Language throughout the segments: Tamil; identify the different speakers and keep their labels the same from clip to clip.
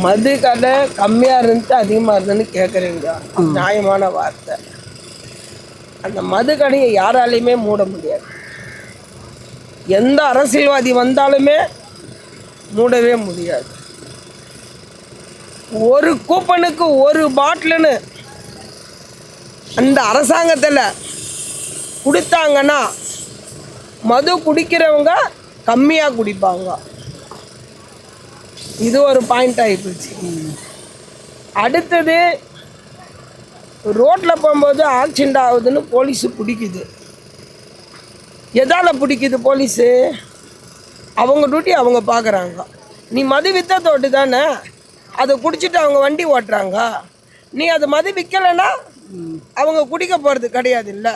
Speaker 1: மது கடை கம்மியாக இருந்துச்சு அதிகமாக இருந்துன்னு கேட்குறீங்க, நியாயமான வார்த்தை. அந்த மது கடையை யாராலையுமே மூட முடியாது. எந்த அரசியல்வாதி வந்தாலுமே மூடவே முடியாது. ஒரு கூப்பனுக்கு ஒரு பாட்டிலுன்னு அந்த அரசாங்கத்தில் கொடுத்தாங்கன்னா மது குடிக்கிறவங்க கம்மியாக குடிப்பாங்க. இது ஒரு பாயிண்ட் ஆகிப்போச்சு. அடுத்தது, ரோட்டில் போகும்போது ஆக்சிடெண்ட் ஆகுதுன்னு போலீஸு பிடிக்குது. எதால் பிடிக்குது போலீஸு? அவங்க டியூட்டி அவங்க பார்க்குறாங்க. நீ மது விற்ற தோட்டு தானே, அதை குடிச்சிட்டு அவங்க வண்டி ஓட்டுறாங்க. நீ அதை மது விற்கலைன்னா அவங்க குடிக்க போகிறது கிடையாது இல்லை.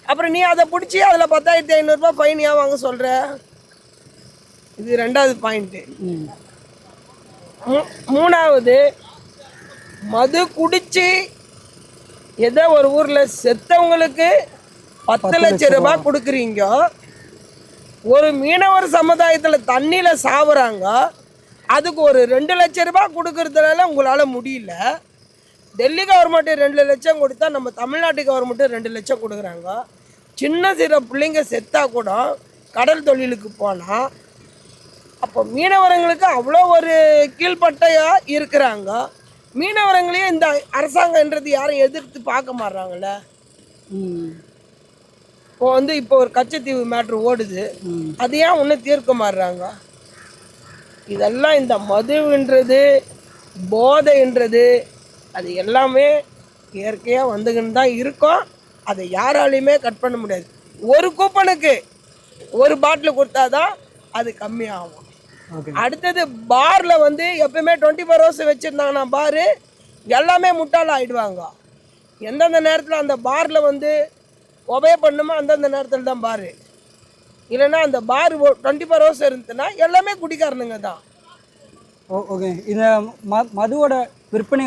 Speaker 1: அப்புறம் நீ அதை பிடிச்சி அதில் 10,500 ஃபைன் ஏன் வாங்க சொல்கிற? இது ரெண்டாவது பாயிண்ட்டு. மூணாவது, மது குடித்து ஏதோ ஒரு ஊரில் செத்தவங்களுக்கு 10 லட்சம் ரூபாய் கொடுக்குறீங்க. ஒரு மீனவர் சமுதாயத்தில் தண்ணியில் சாவுறாங்க, அதுக்கு ஒரு 2 லட்சம் ரூபாய் கொடுக்கறதுனால உங்களால் முடியல. டெல்லி கவர்மெண்ட்டு 2 லட்சம் கொடுத்தா நம்ம தமிழ்நாட்டு கவர்மெண்ட்டு 2 லட்சம் கொடுக்குறாங்க. சின்ன சிறு பிள்ளைங்க செத்தா கூட கடல் தொழிலுக்கு போனால் அப்போ மீனவரங்களுக்கு அவ்வளோ ஒரு கீழ்பட்டையாக இருக்கிறாங்க. மீனவரங்களையும் இந்த அரசாங்கன்றது யாரும் எதிர்த்து பார்க்க மாட்றாங்கல்ல. இப்போ ஒரு கச்சத்தீவு மேட்ரு ஓடுது, அது ஏன் ஒன்றும் தீர்க்க மாட்றாங்க? இதெல்லாம் இந்த மதுன்றது, போதைன்றது, அது எல்லாமே இயற்கையாக வந்துக்கின்னு தான் இருக்கும். அதை யாராலையுமே கட் பண்ண முடியாது. ஒரு கூப்பனுக்கு ஒரு பாட்டில் கொடுத்தா தான் அது கம்மியாகும். அடுத்தது, பாரில் எப்பயுமே 24 hours வச்சுருந்தாங்கன்னா பாரு எல்லாமே முட்டாள் ஆகிடுவாங்க. எந்தெந்த நேரத்தில் அந்த பாரில் ஒபே பண்ணுமோ அந்தந்த நேரத்தில் தான் பாரு. இல்லைன்னா அந்த பார் 24 hours இருந்துச்சுன்னா எல்லாமே குடிக்காரனுங்க தான்.
Speaker 2: ஓகே, இந்த மதுவோட விற்பனை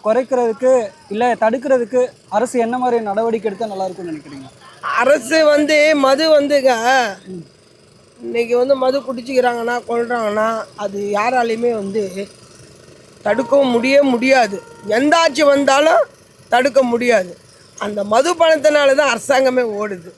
Speaker 2: குறைக்கிறதுக்கு இல்லை தடுக்கிறதுக்கு அரசு என்ன மாதிரி நடவடிக்கை எடுத்தால் நல்லா இருக்கும்னு நினைக்கிறீங்க?
Speaker 1: அரசு மது இன்னைக்கு மது குடிச்சிக்கிறாங்கன்னா கொள்றாங்கன்னா அது யாராலையுமே தடுக்கவும் முடியாது. எந்த ஆட்சி வந்தாலும் தடுக்க முடியாது. அந்த மது பணத்தினால தான் அரசாங்கமே ஓடுது.